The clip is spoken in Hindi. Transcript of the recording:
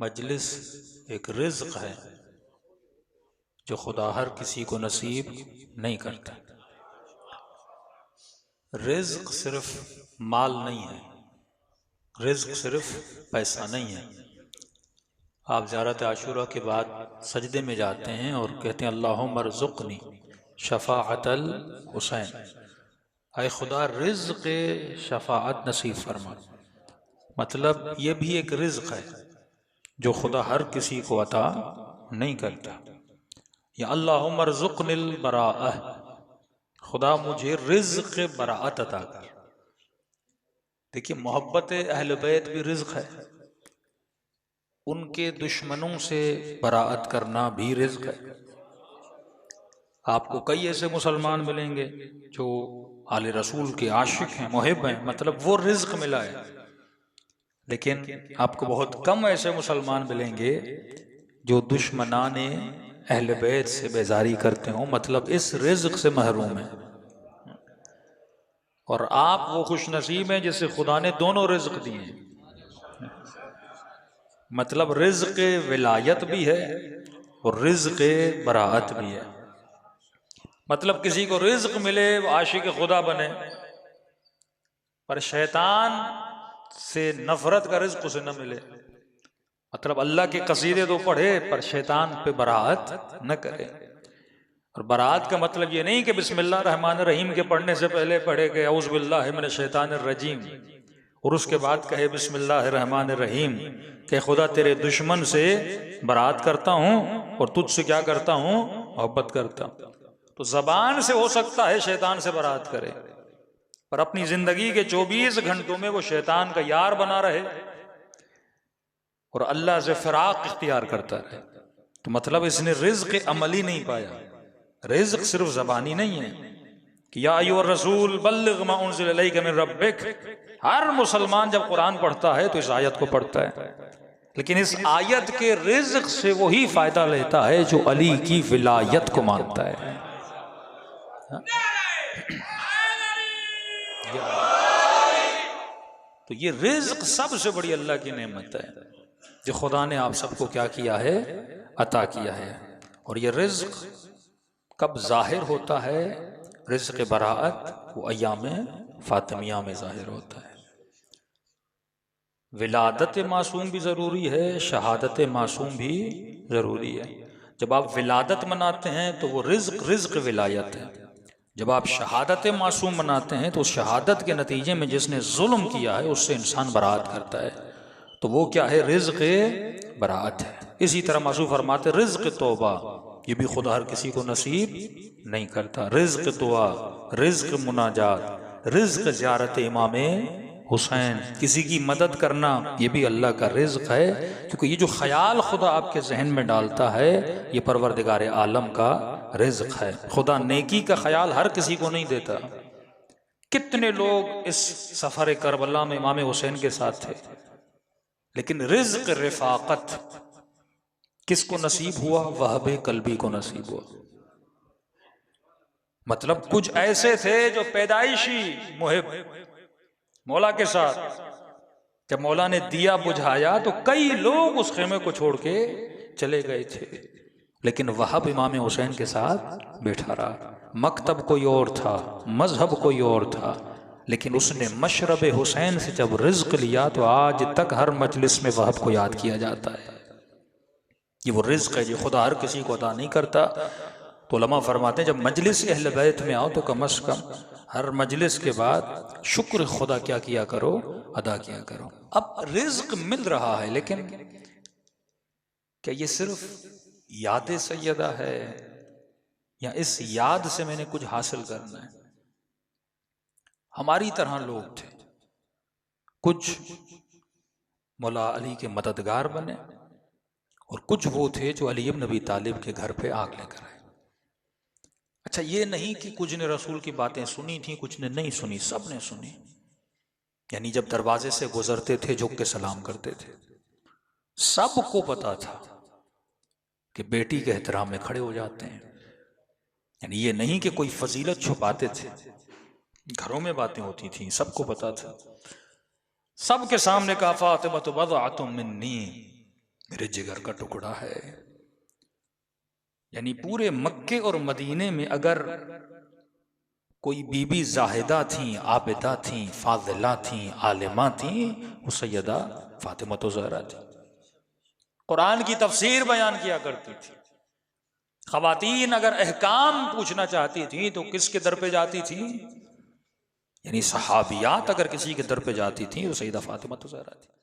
मजलिस एक रिज्क है जो खुदा हर किसी को नसीब नहीं करता। रिज्क सिर्फ माल नहीं है, रिज्क सिर्फ पैसा नहीं है। आप ज़ियारत आशूरा के बाद सजदे में जाते हैं और कहते हैं अल्लाहुम्मा रज़ुक़नी शफ़ाअतल हुसैन, ऐ खुदा रिज्क शफ़ाअत नसीब फरमा। मतलब ये भी एक रिज्क है जो खुदा हर किसी को अता नहीं करता। या अल्लाहुम्मा रज़ुक़निल बराअह, खुदा मुझे रिज्क बराअत अता कर। देखिए, मोहब्बत अहले बैत भी रिज्क है, उनके दुश्मनों से बराअत करना भी रिज्क है। आपको कई ऐसे मुसलमान मिलेंगे जो आले रसूल के आशिक हैं, मुहिब हैं, मतलब वो रिज्क मिला है। लेकिन आपको बहुत कम ऐसे मुसलमान मिलेंगे जो दुश्मनाने अहले बैत से बेजारी करते हो, मतलब इस रिज्क से महरूम है। और आप वो खुश नसीब हैं जिसे खुदा ने दोनों रिज्क दिए हैं, मतलब रिज्क विलायत भी है और रिज्क बराअत भी है। मतलब किसी को रिज्क मिले वो आशिक खुदा बने, पर शैतान से नफरत का रिज्क उसे न मिले। मतलब अल्लाह के कसीदे तो पढ़े पर शैतान पे बराअत न करे। और बरात का मतलब ये नहीं कि बिस्मिल्लाह रहमान रहीम के पढ़ने से पहले पढ़े कि औज़ बिल्लाहि मिनश शैतानिर रजीम और उसके बाद कहे बिस्मिल्लाह रहमान रहीम कि खुदा तेरे दुश्मन से बरात करता हूँ और तुझसे क्या करता हूँ, मोहब्बत करता हूँ। तो जबान से हो सकता है शैतान से बरात करे, पर अपनी जिंदगी के 24 घंटों में वो शैतान का यार बना रहे और अल्लाह से फिराक इख्तियार करता रहे। तो मतलब इसने रिज्क अमली नहीं पाया। रिज्क सिर्फ जबानी नहीं है कि या अय्युहर रसूल बल्लिग मा उनज़िला इलैका मिन रब्बिक। हर मुसलमान जब कुरान पढ़ता है तो इस आयत को पढ़ता है, लेकिन इस आयत के रिज्क से वही फायदा लेता है जो अली की विलायत को मानता है। तो ये रिज्क सबसे बड़ी अल्लाह की नेमत है जो खुदा ने आप सबको क्या किया है, अता किया है। और ये रिज्क कब जाहिर होता है? रिज्क बराअत वो अय्याम फातिमिया में जाहिर होता है। विलादत मासूम भी ज़रूरी है, शहादत मासूम भी ज़रूरी है। जब आप विलादत मनाते हैं तो वो रिज्क विलायत है। जब आप शहादत मासूम मनाते हैं तो शहादत के नतीजे में जिसने जुल्म किया है उससे इंसान बराअत करता है, तो वो क्या है, रिज्क बराअत है। इसी तरह मासूम फरमाते रिज्क तौबा, ये भी खुदा हर किसी को नसीब नहीं करता। रिज्क दुआ, रिज्क मुनाजात, रिज्क ज़ियारत इमाम हुसैन, किसी की मदद करना, ये भी अल्लाह का रिज्क है। क्योंकि ये जो ख्याल खुदा आपके जहन में डालता है ये परवरदिगार आलम का रिज्क है। खुदा नेकी का ख्याल हर किसी को नहीं देता। कितने लोग इस सफर करबला में इमाम हुसैन के साथ थे, लेकिन रिज्क रिफाकत किसको नसीब हुआ? वहबे कल्बी को नसीब हुआ। मतलब कुछ ऐसे थे जो पैदाइशी मुहिब मौला के साथ, जब मौला ने दिया बुझाया तो कई लोग उस खेमे को छोड़ के चले गए थे, लेकिन वहाब इमाम हुसैन के साथ बैठा रहा। मकतब कोई और था, मजहब कोई और था, लेकिन उसने मशरब हुसैन से जब रिज्क लिया तो आज तक हर मजलिस में वहाब को याद किया जाता है। ये वो रिज्क है जो खुदा हर किसी को अदा नहीं करता। तो उलमा फरमाते हैं जब मजलिस अहले बैत में आओ तो कम अज कम हर मजलिस के बाद शुक्र खुदा क्या किया करो, अदा किया करो। अब रिज्क मिल रहा है, लेकिन क्या ये सिर्फ याद सैयदा है या इस याद से मैंने कुछ हासिल करना है? हमारी तरह लोग थे, कुछ मौला अली के मददगार बने और कुछ वो थे जो अली इब्न अबी तालिब के घर पे आग लेकर आए। अच्छा, ये नहीं कि कुछ ने रसूल की बातें सुनी थी, कुछ ने नहीं सुनी, सब ने सुनी। यानी जब दरवाजे से गुजरते थे झुक के सलाम करते थे। सबको पता था कि बेटी के एहतराम में खड़े हो जाते हैं। यानी ये नहीं कि कोई फजीलत छुपाते थे, घरों में बातें होती थी, सबको पता था। सबके सामने कहा फातिमा तो बदअतुम मिन्नी, मेरे जिगर का टुकड़ा है। यानी पूरे मक्के और मदीने में अगर कोई बीबी जाहिदा थी, आबिदा थी, फाजिला थी, आलिमा थी, वो सैयदा फातिमा तो ज़हरा थी। कुरान की तफसीर बयान किया करती थी। खवातीन अगर अहकाम पूछना चाहती थी तो किसके दर पे जाती थी? यानी सहाबियात अगर किसी के दर पे जाती थी तो सैयदा फातिमा तो ज़हरा थी।